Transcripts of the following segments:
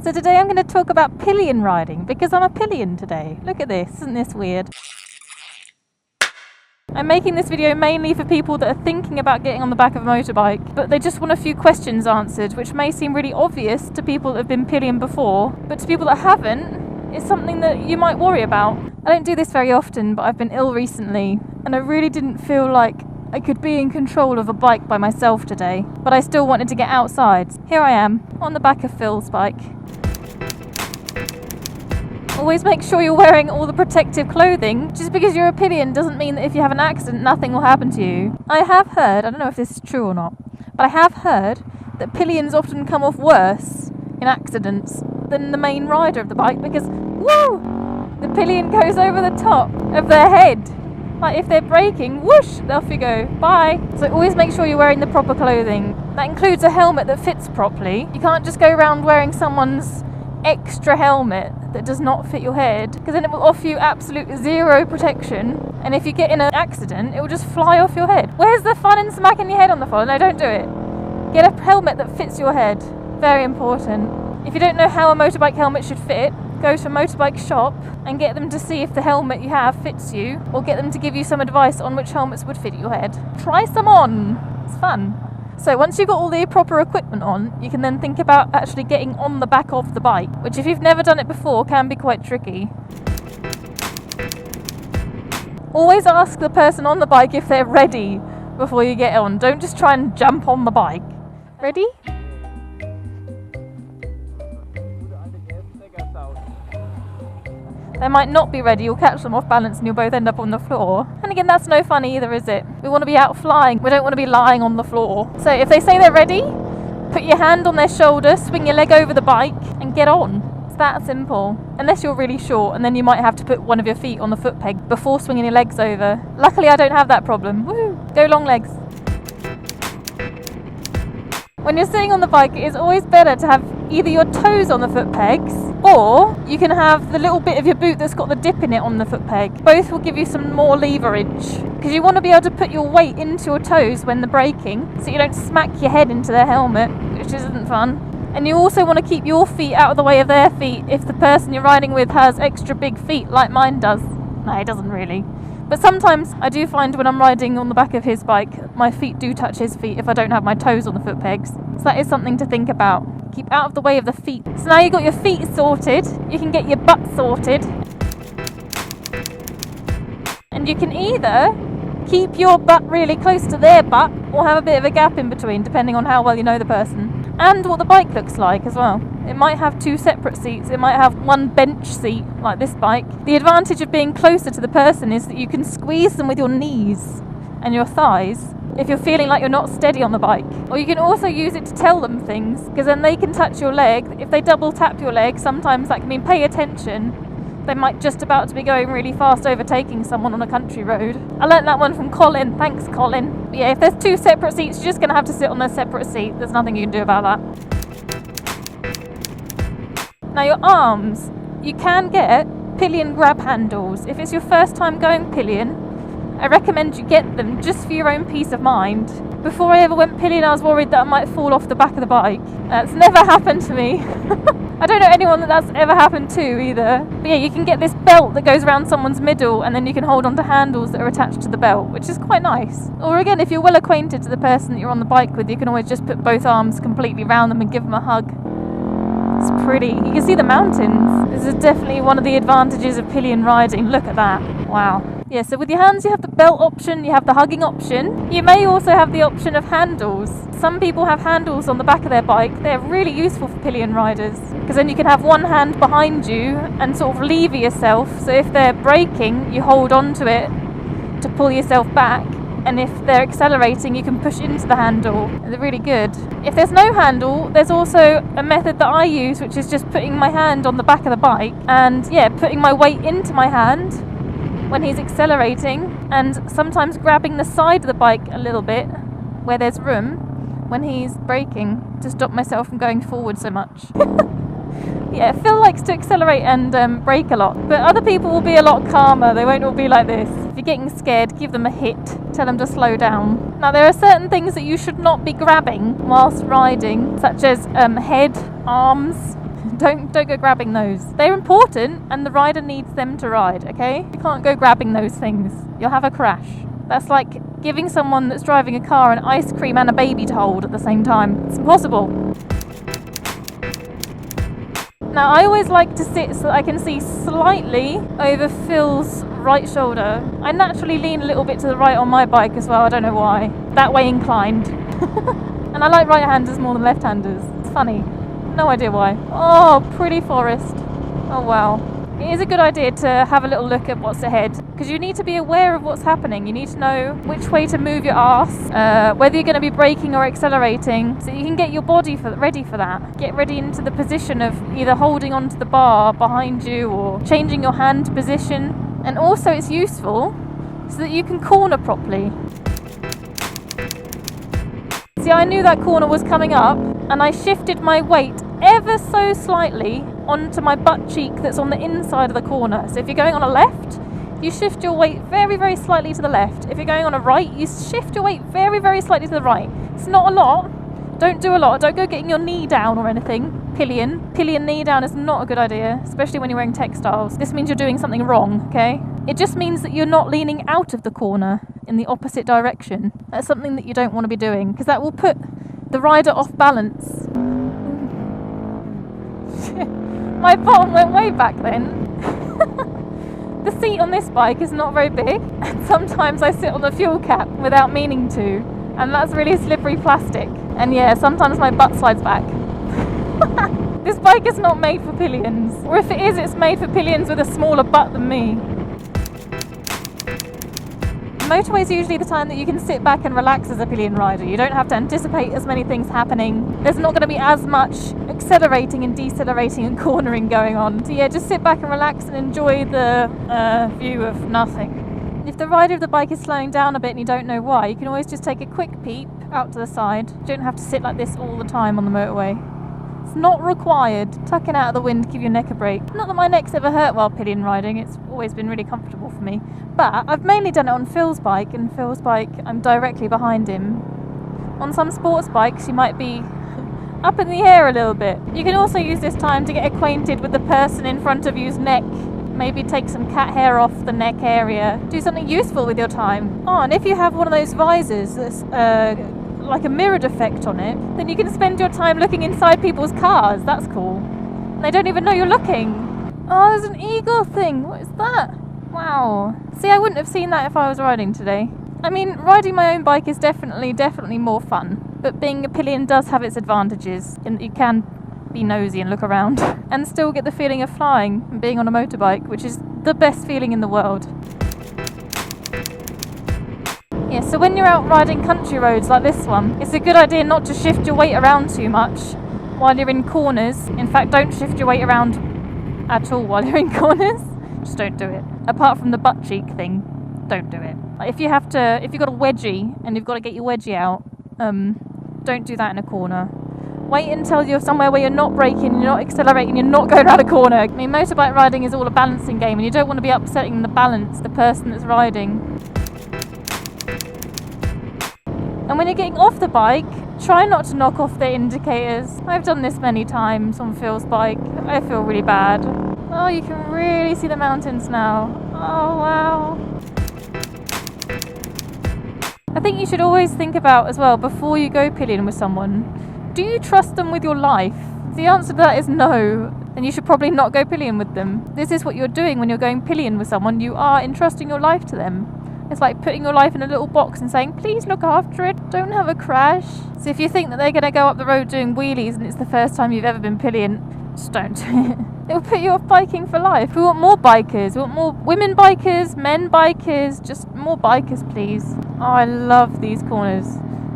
So today I'm going to talk about pillion riding because I'm a pillion today. Look at this, isn't this weird? I'm making this video mainly for people that are thinking about getting on the back of a motorbike, but they just want a few questions answered, which may seem really obvious to people that have been pillion before, but to people that haven't, it's something that you might worry about. I don't do this very often, but I've been ill recently, and I really didn't feel like I could be in control of a bike by myself today, but I still wanted to get outside. Here I am, on the back of Phil's bike. Always make sure you're wearing all the protective clothing. Just because you're a pillion doesn't mean that if you have an accident, nothing will happen to you. I have heard, I don't know if this is true or not, but I have heard that pillions often come off worse in accidents than the main rider of the bike because, woo, the pillion goes over the top of their head. Like if they're braking, whoosh, off you go, bye. So always make sure you're wearing the proper clothing. That includes a helmet that fits properly. You can't just go around wearing someone's extra helmet that does not fit your head, because then it will offer you absolute zero protection, and if you get in an accident it will just fly off your head. Where's the fun in smacking your head on the floor? No, don't do it. Get a helmet that fits your head. Very important. If you don't know how a motorbike helmet should fit, go to a motorbike shop and get them to see if the helmet you have fits you, or get them to give you some advice on which helmets would fit your head. Try some on. It's fun. So once you've got all the proper equipment on, you can then think about actually getting on the back of the bike, which if you've never done it before can be quite tricky. Always ask the person on the bike if they're ready before you get on. Don't just try and jump on the bike. Ready? They might not be ready, you'll catch them off balance and you'll both end up on the floor. And again, that's no fun either, is it? We want to be out flying, we don't want to be lying on the floor. So if they say they're ready, put your hand on their shoulder, swing your leg over the bike and get on. It's that simple. Unless you're really short, and then you might have to put one of your feet on the foot peg before swinging your legs over. Luckily I don't have that problem. Woo! Go long legs. When you're sitting on the bike, it is always better to have either your toes on the foot pegs, or you can have the little bit of your boot that's got the dip in it on the foot peg. Both will give you some more leverage, because you want to be able to put your weight into your toes when they're braking, so you don't smack your head into their helmet, which isn't fun. And you also want to keep your feet out of the way of their feet if the person you're riding with has extra big feet like mine does. No, he doesn't really. But sometimes I do find when I'm riding on the back of his bike, my feet do touch his feet if I don't have my toes on the foot pegs. So that is something to think about. Keep out of the way of the feet. So now you've got your feet sorted, you can get your butt sorted. And you can either keep your butt really close to their butt or have a bit of a gap in between, depending on how well you know the person. And what the bike looks like as well. It might have two separate seats, it might have one bench seat like this bike. The advantage of being closer to the person is that you can squeeze them with your knees and your thighs if you're feeling like you're not steady on the bike. Or you can also use it to tell them things, because then they can touch your leg. If they double tap your leg, sometimes that can mean pay attention. They might just about to be going really fast overtaking someone on a country road. I learnt that one from Colin. Thanks, Colin. But yeah, if there's two separate seats, you're just going to have to sit on their separate seat. There's nothing you can do about that. Now your arms, you can get pillion grab handles. If it's your first time going pillion, I recommend you get them just for your own peace of mind. Before I ever went pillion, I was worried that I might fall off the back of the bike. That's never happened to me. I don't know anyone that's ever happened to either. But yeah, you can get this belt that goes around someone's middle, and then you can hold onto handles that are attached to the belt, which is quite nice. Or again, if you're well acquainted to the person that you're on the bike with, you can always just put both arms completely round them and give them a hug. It's pretty. You can see the mountains. This is definitely one of the advantages of pillion riding. Look at that. Wow. Yeah, so with your hands you have the belt option, you have the hugging option. You may also have the option of handles. Some people have handles on the back of their bike. They're really useful for pillion riders, because then you can have one hand behind you and sort of lever yourself. So if they're braking, you hold on to it to pull yourself back. And if they're accelerating, you can push into the handle. They're really good. If there's no handle, there's also a method that I use, which is just putting my hand on the back of the bike and putting my weight into my hand when he's accelerating, and sometimes grabbing the side of the bike a little bit where there's room when he's braking to stop myself from going forward so much. Yeah, Phil likes to accelerate and brake a lot, but other people will be a lot calmer. They won't all be like this. If you're getting scared, give them a hit. Tell them to slow down. Now, there are certain things that you should not be grabbing whilst riding, such as head, arms. Don't go grabbing those. They're important and the rider needs them to ride, okay? You can't go grabbing those things. You'll have a crash. That's like giving someone that's driving a car an ice cream and a baby to hold at the same time. It's impossible. Now, I always like to sit so that I can see slightly over Phil's right shoulder. I naturally lean a little bit to the right on my bike as well, I don't know why. That way inclined. And I like right-handers more than left-handers. It's funny. No idea why. Oh, pretty forest. Oh, wow. It is a good idea to have a little look at what's ahead, because you need to be aware of what's happening. You need to know which way to move your arse, whether you're going to be braking or accelerating, so you can get your body ready for that. Get ready into the position of either holding onto the bar behind you or changing your hand position. And also it's useful so that you can corner properly. See, I knew that corner was coming up and I shifted my weight ever so slightly onto my butt cheek that's on the inside of the corner. So if you're going on a left, you shift your weight very, very slightly to the left. If you're going on a right, you shift your weight very, very slightly to the right. It's not a lot. Don't do a lot. Don't go getting your knee down or anything. Pillion knee down is not a good idea, especially when you're wearing textiles. This means you're doing something wrong, okay? It just means that you're not leaning out of the corner in the opposite direction. That's something that you don't want to be doing, because that will put the rider off balance. My bottom went way back then. The seat on this bike is not very big, and sometimes I sit on the fuel cap without meaning to, and that's really slippery plastic. And yeah, sometimes my butt slides back. This bike is not made for pillions, or if it is, it's made for pillions with a smaller butt than me. Motorway is usually the time that you can sit back and relax as a pillion rider. You don't have to anticipate as many things happening. There's not going to be as much accelerating and decelerating and cornering going on. So yeah, just sit back and relax and enjoy the view of nothing. If the rider of the bike is slowing down a bit and you don't know why, you can always just take a quick peep out to the side. You don't have to sit like this all the time on the motorway. It's not required. Tucking out of the wind, give your neck a break. Not that my neck's ever hurt while pillion riding, it's always been really comfortable for me. But I've mainly done it on Phil's bike, and Phil's bike, I'm directly behind him. On some sports bikes, you might be up in the air a little bit. You can also use this time to get acquainted with the person in front of you's neck. Maybe take some cat hair off the neck area. Do something useful with your time. Oh, and if you have one of those visors that's like a mirrored effect on it, then you can spend your time looking inside people's cars. That's cool. And they don't even know you're looking. Oh, there's an eagle thing. What is that? Wow. See, I wouldn't have seen that if I was riding today. I mean, riding my own bike is definitely more fun. But being a pillion does have its advantages in that you can be nosy and look around and still get the feeling of flying and being on a motorbike, which is the best feeling in the world. Yeah, so when you're out riding country roads like this one, it's a good idea not to shift your weight around too much while you're in corners. In fact, don't shift your weight around at all while you're in corners. Just don't do it. Apart from the butt cheek thing, don't do it. Like if you've got a wedgie and you've got to get your wedgie out, don't do that in a corner. Wait until you're somewhere where you're not braking, you're not accelerating, you're not going around a corner. I mean, motorbike riding is all a balancing game, and you don't want to be upsetting the person that's riding. And when you're getting off the bike, try not to knock off the indicators. I've done this many times on Phil's bike. I feel really bad. Oh, you can really see the mountains now. Oh, wow. I think you should always think about as well, before you go pillion with someone, do you trust them with your life? If the answer to that is no, then you should probably not go pillion with them. This is what you're doing when you're going pillion with someone. You are entrusting your life to them. It's like putting your life in a little box and saying, please look after it, don't have a crash. So if you think that they're going to go up the road doing wheelies and it's the first time you've ever been pillion, just don't do it. It'll put you off biking for life. We want more bikers. We want more women bikers, men bikers, just more bikers, please. Oh, I love these corners.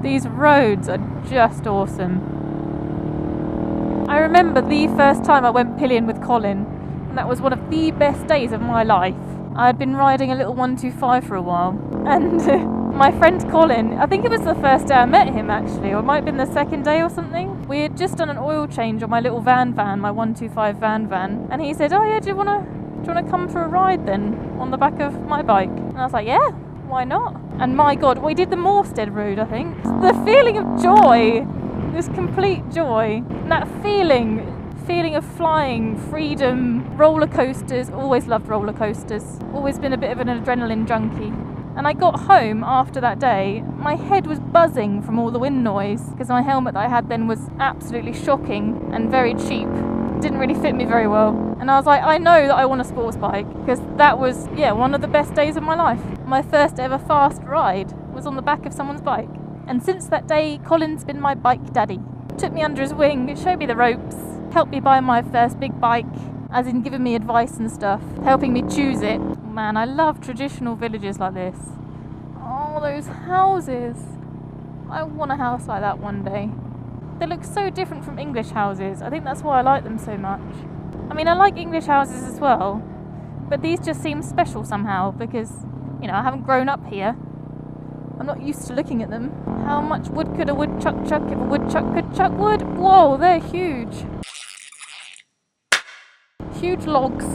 These roads are just awesome. I remember the first time I went pillion with Colin, and that was one of the best days of my life. I had been riding a little 125 for a while, and my friend Colin, I think it was the first day I met him actually, or it might have been the second day or something. We had just done an oil change on my little van, my 125 van, and he said, oh yeah, do you want to come for a ride then on the back of my bike? And I was like, yeah, why not? And my God, we did the Morstead route, I think. The feeling of joy, this complete joy, and that feeling feeling of flying, freedom, roller coasters. Always loved roller coasters. Always been a bit of an adrenaline junkie. And I got home after that day, my head was buzzing from all the wind noise because my helmet that I had then was absolutely shocking and very cheap. Didn't really fit me very well. And I was like, I know that I want a sports bike because that was, one of the best days of my life. My first ever fast ride was on the back of someone's bike. And since that day, Colin's been my bike daddy. Took me under his wing, showed me the ropes, helped me buy my first big bike, as in giving me advice and stuff, helping me choose it. Man, I love traditional villages like this. Oh, those houses. I want a house like that one day. They look so different from English houses. I think that's why I like them so much. I mean, I like English houses as well, but these just seem special somehow because, I haven't grown up here. I'm not used to looking at them. How much wood could a woodchuck chuck if a woodchuck could chuck wood? Whoa, they're huge. Huge logs.